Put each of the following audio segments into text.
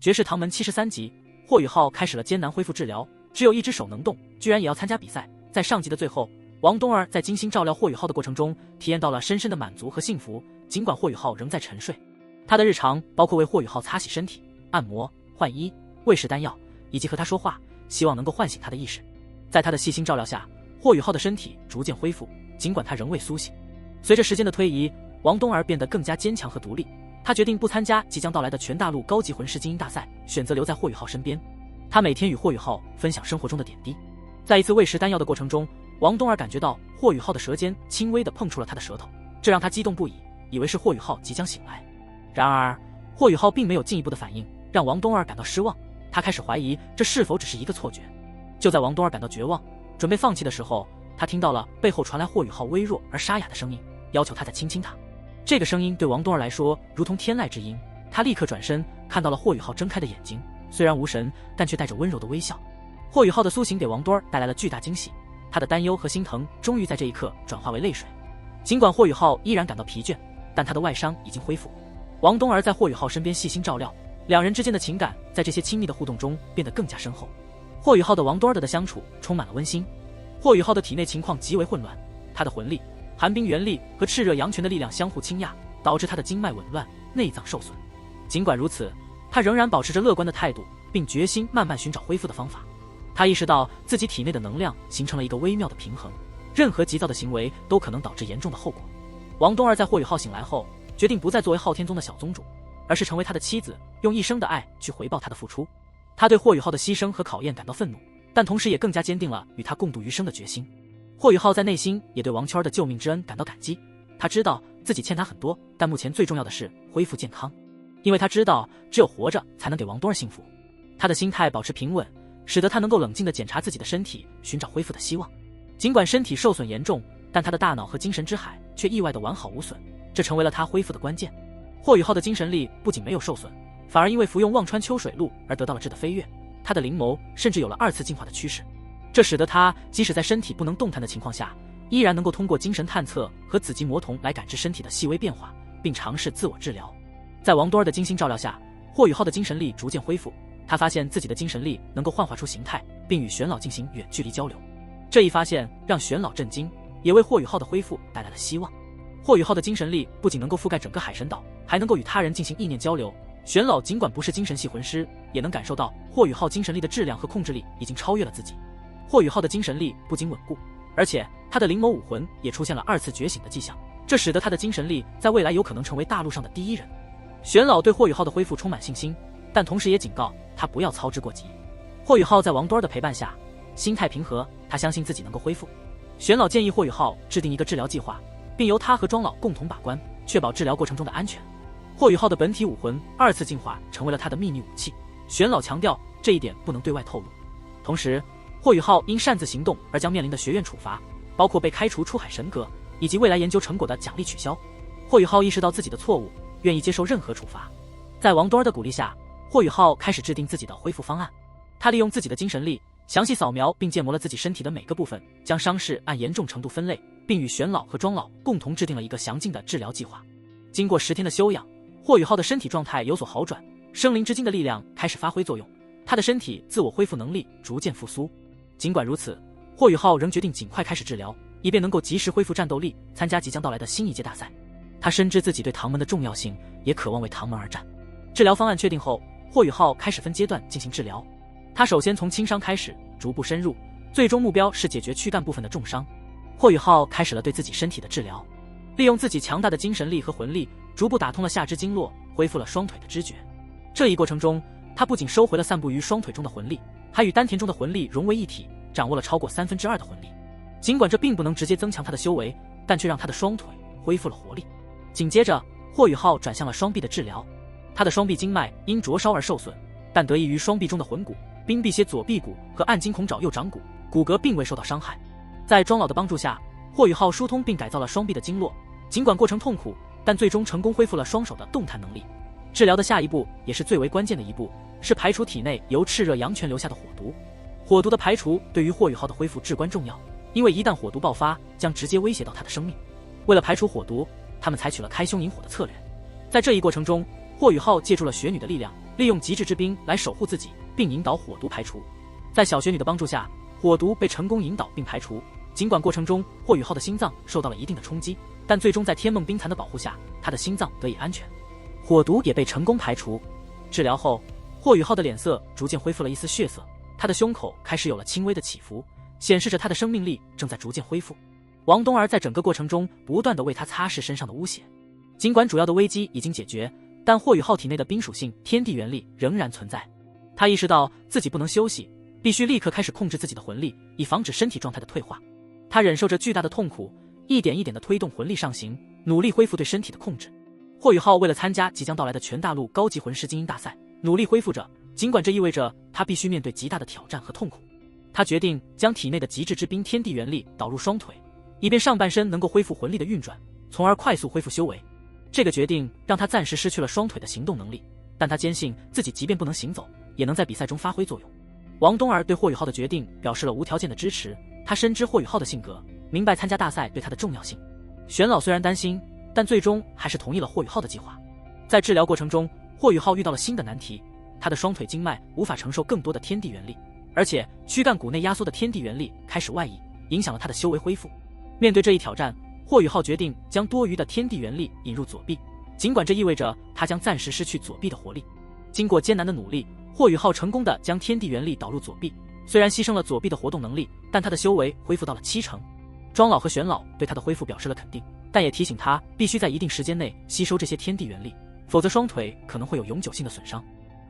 绝世唐门73集，霍雨浩开始了艰难恢复治疗，只有一只手能动，居然也要参加比赛。在上集的最后，王冬儿在精心照料霍雨浩的过程中，体验到了深深的满足和幸福。尽管霍雨浩仍在沉睡，他的日常包括为霍雨浩擦洗身体、按摩、换衣、喂食丹药，以及和他说话，希望能够唤醒他的意识。在他的细心照料下，霍雨浩的身体逐渐恢复，尽管他仍未苏醒。随着时间的推移，王冬儿变得更加坚强和独立。他决定不参加即将到来的全大陆高级魂师精英大赛，选择留在霍雨浩身边。他每天与霍雨浩分享生活中的点滴。在一次喂食丹药的过程中，王冬儿感觉到霍雨浩的舌尖轻微地碰触了他的舌头，这让他激动不已，以为是霍雨浩即将醒来。然而霍雨浩并没有进一步的反应，让王冬儿感到失望。他开始怀疑这是否只是一个错觉。就在王冬儿感到绝望，准备放弃的时候，他听到了背后传来霍雨浩微弱而沙哑的声音，要求他再亲亲他。这个声音对王冬儿来说如同天籁之音，他立刻转身看到了霍雨浩睁开的眼睛，虽然无神，但却带着温柔的微笑。霍雨浩的苏醒给王冬儿带来了巨大惊喜，他的担忧和心疼终于在这一刻转化为泪水。尽管霍雨浩依然感到疲倦，但他的外伤已经恢复。王冬儿在霍雨浩身边细心照料，两人之间的情感在这些亲密的互动中变得更加深厚。霍雨浩的王冬儿的相处充满了温馨。霍雨浩的体内情况极为混乱，他的魂力、寒冰元力和炽热阳泉的力量相互倾轧，导致他的经脉紊乱，内脏受损。尽管如此，他仍然保持着乐观的态度，并决心慢慢寻找恢复的方法。他意识到自己体内的能量形成了一个微妙的平衡，任何急躁的行为都可能导致严重的后果。王冬儿在霍雨浩醒来后，决定不再作为昊天宗的小宗主，而是成为他的妻子，用一生的爱去回报他的付出。他对霍雨浩的牺牲和考验感到愤怒，但同时也更加坚定了与他共度余生的决心。霍雨浩在内心也对王圈的救命之恩感到感激，他知道自己欠他很多，但目前最重要的是恢复健康，因为他知道只有活着才能给王冬儿幸福。他的心态保持平稳，使得他能够冷静地检查自己的身体，寻找恢复的希望。尽管身体受损严重，但他的大脑和精神之海却意外的完好无损，这成为了他恢复的关键。霍雨浩的精神力不仅没有受损，反而因为服用忘川秋水露而得到了质的飞跃，他的灵眸甚至有了2次进化的趋势。这使得他即使在身体不能动弹的情况下，依然能够通过精神探测和紫极魔瞳来感知身体的细微变化，并尝试自我治疗。在王冬儿的精心照料下，霍雨浩的精神力逐渐恢复，他发现自己的精神力能够幻化出形态，并与玄老进行远距离交流。这一发现让玄老震惊，也为霍雨浩的恢复带来了希望。霍雨浩的精神力不仅能够覆盖整个海神岛，还能够与他人进行意念交流。玄老尽管不是精神系魂师，也能感受到霍雨浩精神力的质量和控制力已经超越了自己。霍雨浩的精神力不仅稳固，而且他的灵眸武魂也出现了2次觉醒的迹象，这使得他的精神力在未来有可能成为大陆上的第一人。玄老对霍雨浩的恢复充满信心，但同时也警告他不要操之过急。霍雨浩在王冬儿的陪伴下，心态平和，他相信自己能够恢复。玄老建议霍雨浩制定一个治疗计划，并由他和庄老共同把关，确保治疗过程中的安全。霍雨浩的本体武魂2次进化成为了他的秘密武器，玄老强调这一点不能对外透露。同时，霍雨浩因擅自行动而将面临的学院处罚，包括被开除出海神阁以及未来研究成果的奖励取消。霍雨浩意识到自己的错误，愿意接受任何处罚。在王冬儿的鼓励下，霍雨浩开始制定自己的恢复方案。他利用自己的精神力，详细扫描并建模了自己身体的每个部分，将伤势按严重程度分类，并与玄老和庄老共同制定了一个详尽的治疗计划。经过10天的休养，霍雨浩的身体状态有所好转，生灵之精的力量开始发挥作用，他的身体自我恢复能力逐渐复苏。尽管如此，霍雨浩仍决定尽快开始治疗，以便能够及时恢复战斗力，参加即将到来的新一届大赛。他深知自己对唐门的重要性，也渴望为唐门而战。治疗方案确定后，霍雨浩开始分阶段进行治疗。他首先从轻伤开始，逐步深入，最终目标是解决躯干部分的重伤。霍雨浩开始了对自己身体的治疗，利用自己强大的精神力和魂力，逐步打通了下肢经络，恢复了双腿的知觉。这一过程中，他不仅收回了散布于双腿中的魂力，还与丹田中的魂力融为一体，掌握了超过2/3的魂力。尽管这并不能直接增强他的修为，但却让他的双腿恢复了活力。紧接着，霍雨浩转向了双臂的治疗。他的双臂经脉因灼烧而受损，但得益于双臂中的魂骨、冰辟蝎左臂骨和暗金孔爪右掌骨，骨骼并未受到伤害。在庄老的帮助下，霍雨浩疏通并改造了双臂的经络，尽管过程痛苦，但最终成功恢复了双手的动弹能力。治疗的下一步也是最为关键的一步，是排除体内由炽热阳泉留下的火毒。火毒的排除对于霍雨浩的恢复至关重要，因为一旦火毒爆发，将直接威胁到他的生命。为了排除火毒，他们采取了开胸引火的策略。在这一过程中，霍雨浩借助了雪女的力量，利用极致之冰来守护自己，并引导火毒排除。在小雪女的帮助下，火毒被成功引导并排除。尽管过程中霍雨浩的心脏受到了一定的冲击，但最终在天梦冰蚕的保护下，他的心脏得以安全，火毒也被成功排除。治疗后，霍雨浩的脸色逐渐恢复了一丝血色，他的胸口开始有了轻微的起伏，显示着他的生命力正在逐渐恢复。王冬儿在整个过程中不断地为他擦拭身上的污血。尽管主要的危机已经解决，但霍雨浩体内的冰属性天地元力仍然存在。他意识到自己不能休息，必须立刻开始控制自己的魂力，以防止身体状态的退化。他忍受着巨大的痛苦，一点一点地推动魂力上行，努力恢复对身体的控制。霍雨浩为了参加即将到来的全大陆高级魂师精英大赛，努力恢复着，尽管这意味着他必须面对极大的挑战和痛苦。他决定将体内的极致之冰天地元力导入双腿，以便上半身能够恢复魂力的运转，从而快速恢复修为。这个决定让他暂时失去了双腿的行动能力，但他坚信自己即便不能行走，也能在比赛中发挥作用。王冬儿对霍雨浩的决定表示了无条件的支持，他深知霍雨浩的性格，明白参加大赛对他的重要性。玄老虽然担心，但最终还是同意了霍雨浩的计划。在治疗过程中，霍雨浩遇到了新的难题，他的双腿经脉无法承受更多的天地元力，而且躯干骨内压缩的天地元力开始外溢，影响了他的修为恢复。面对这一挑战，霍雨浩决定将多余的天地元力引入左臂，尽管这意味着他将暂时失去左臂的活力。经过艰难的努力，霍雨浩成功的将天地元力导入左臂，虽然牺牲了左臂的活动能力，但他的修为恢复到了70%。庄老和玄老对他的恢复表示了肯定，但也提醒他必须在一定时间内吸收这些天地元力，否则双腿可能会有永久性的损伤。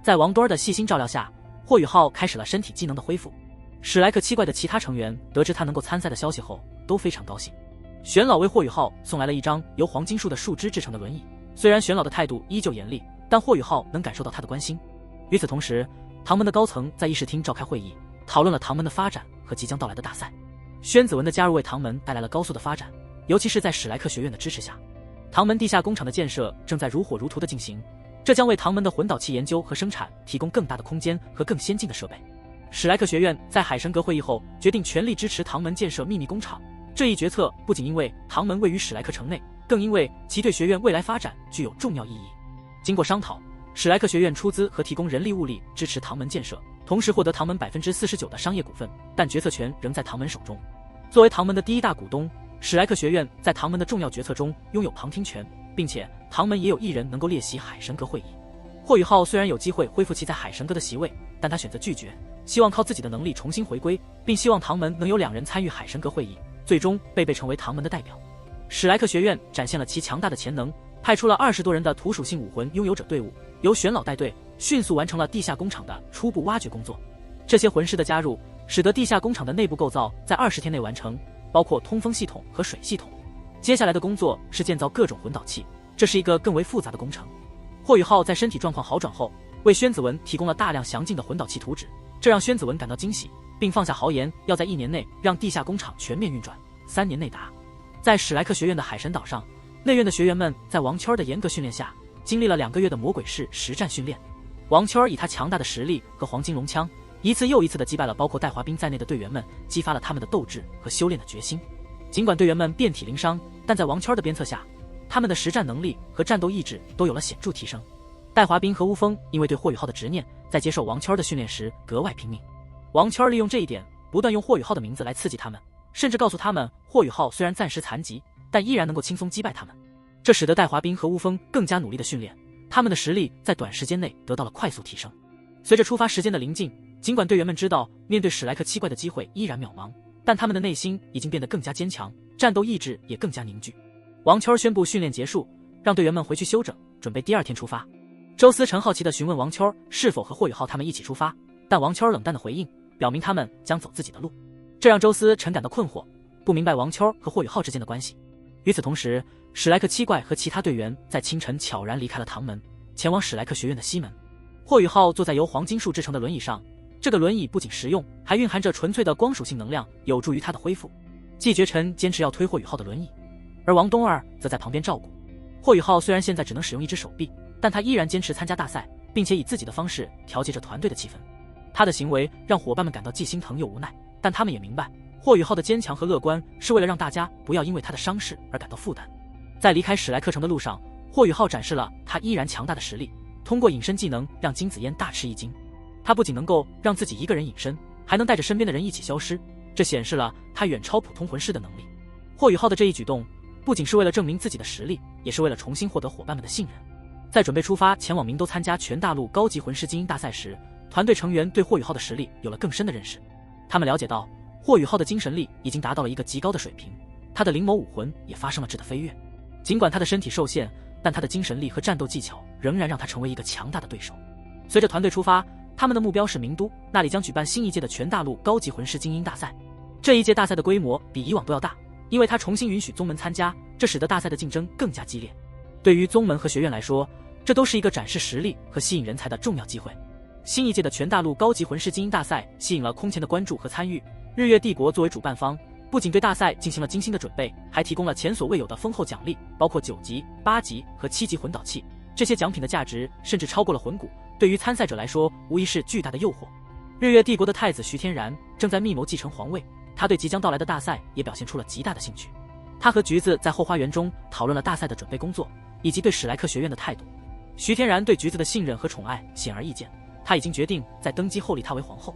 在王多儿的细心照料下，霍雨浩开始了身体机能的恢复。史莱克七怪的其他成员得知他能够参赛的消息后，都非常高兴。玄老为霍雨浩送来了一张由黄金树的树枝制成的轮椅，虽然玄老的态度依旧严厉，但霍雨浩能感受到他的关心。与此同时，唐门的高层在议事厅召开会议，讨论了唐门的发展和即将到来的大赛。宣子文的加入为唐门带来了高速的发展，尤其是在史莱克学院的支持下，唐门地下工厂的建设正在如火如荼的进行，这将为唐门的魂导器研究和生产提供更大的空间和更先进的设备。史莱克学院在海神阁会议后决定全力支持唐门建设秘密工厂，这一决策不仅因为唐门位于史莱克城内，更因为其对学院未来发展具有重要意义。经过商讨，史莱克学院出资和提供人力物力支持唐门建设，同时获得唐门49%的商业股份，但决策权仍在唐门手中。作为唐门的第一大股东，史莱克学院在唐门的重要决策中拥有旁听权，并且唐门也有一人能够列席海神阁会议。霍雨浩虽然有机会恢复其在海神阁的席位，但他选择拒绝，希望靠自己的能力重新回归，并希望唐门能有2人参与海神阁会议，最终被成为唐门的代表。史莱克学院展现了其强大的潜能，派出了20多人的土属性武魂拥有者队伍，由玄老带队，迅速完成了地下工厂的初步挖掘工作。这些魂师的加入，使得地下工厂的内部构造在20天内完成，包括通风系统和水系统。接下来的工作是建造各种魂导器，这是一个更为复杂的工程。霍雨浩在身体状况好转后，为宣子文提供了大量详尽的魂导器图纸，这让宣子文感到惊喜，并放下豪言，要在1年内让地下工厂全面运转，3年内达。在史莱克学院的海神岛上，内院的学员们在王秋儿的严格训练下，经历了2个月的魔鬼式实战训练。王秋儿以他强大的实力和黄金龙枪，一次又一次地击败了包括戴华斌在内的队员们，激发了他们的斗志和修炼的决心。尽管队员们遍体鳞伤，但在王秋儿的鞭策下，他们的实战能力和战斗意志都有了显著提升。戴华斌和乌峰因为对霍雨浩的执念，在接受王秋儿的训练时格外拼命。王秋儿利用这一点，不断用霍雨浩的名字来刺激他们，甚至告诉他们霍雨浩虽然暂时残疾，但依然能够轻松击败他们。这使得戴华斌和乌峰更加努力的训练，他们的实力在短时间内得到了快速提升。随着出发时间的临近，尽管队员们知道面对史莱克七怪的机会依然渺茫，但他们的内心已经变得更加坚强，战斗意志也更加凝聚。王秋儿宣布训练结束，让队员们回去休整，准备第2天出发。周思辰好奇地询问王秋儿是否和霍雨浩他们一起出发，但王秋儿冷淡地回应，表明他们将走自己的路。这让周思辰感到困惑，不明白王秋儿和霍雨浩之间的关系。与此同时，史莱克七怪和其他队员在清晨悄然离开了唐门，前往史莱克学院的西门。霍雨浩坐在由黄金树制成的轮椅上，这个轮椅不仅实用，还蕴含着纯粹的光属性能量，有助于他的恢复。季绝尘坚持要推霍雨浩的轮椅，而王冬儿则在旁边照顾。霍雨浩虽然现在只能使用1只手臂，但他依然坚持参加大赛，并且以自己的方式调节着团队的气氛。他的行为让伙伴们感到既心疼又无奈，但他们也明白，霍雨浩的坚强和乐观是为了让大家不要因为他的伤势而感到负担。在离开史莱克城的路上，霍雨浩展示了他依然强大的实力，通过隐身技能让金子嫣大吃一惊。他不仅能够让自己一个人隐身，还能带着身边的人一起消失，这显示了他远超普通魂师的能力。霍雨浩的这一举动不仅是为了证明自己的实力，也是为了重新获得伙伴们的信任。在准备出发前往明都参加全大陆高级魂师精英大赛时，团队成员对霍雨浩的实力有了更深的认识。他们了解到霍雨浩的精神力已经达到了一个极高的水平，他的灵眸武魂也发生了质的飞跃。尽管他的身体受限，但他的精神力和战斗技巧仍然让他成为一个强大的对手。随着团队出发，他们的目标是明都，那里将举办新一届的全大陆高级魂师精英大赛。这一届大赛的规模比以往都要大，因为他重新允许宗门参加，这使得大赛的竞争更加激烈。对于宗门和学院来说，这都是一个展示实力和吸引人才的重要机会。新一届的全大陆高级魂师精英大赛吸引了空前的关注和参与。日月帝国作为主办方，不仅对大赛进行了精心的准备，还提供了前所未有的丰厚奖励，包括9级、8级和7级魂导器。这些奖品的价值甚至超过了魂骨，对于参赛者来说无疑是巨大的诱惑。日月帝国的太子徐天然正在密谋继承皇位，他对即将到来的大赛也表现出了极大的兴趣。他和橘子在后花园中讨论了大赛的准备工作，以及对史莱克学院的态度。徐天然对橘子的信任和宠爱显而易见，他已经决定在登基后立她为皇后。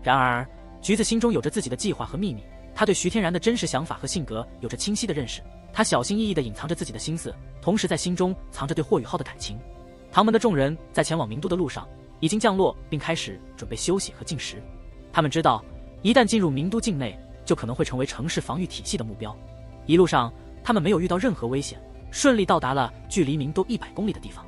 然而橘子心中有着自己的计划和秘密，他对徐天然的真实想法和性格有着清晰的认识，他小心翼翼地隐藏着自己的心思，同时在心中藏着对霍雨浩的感情。唐门的众人在前往明都的路上已经降落，并开始准备休息和进食。他们知道一旦进入明都境内，就可能会成为城市防御体系的目标。一路上他们没有遇到任何危险，顺利到达了距离明都100公里的地方。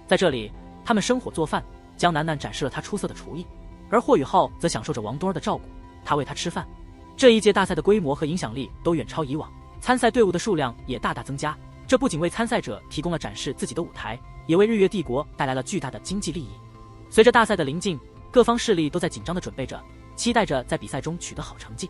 在这里他们生火做饭，江楠楠展示了她出色的厨艺，而霍雨浩则享受着王冬儿的照顾，他喂她吃饭。这一届大赛的规模和影响力都远超以往，参赛队伍的数量也大大增加，这不仅为参赛者提供了展示自己的舞台，也为日月帝国带来了巨大的经济利益。随着大赛的临近，各方势力都在紧张地准备着，期待着在比赛中取得好成绩。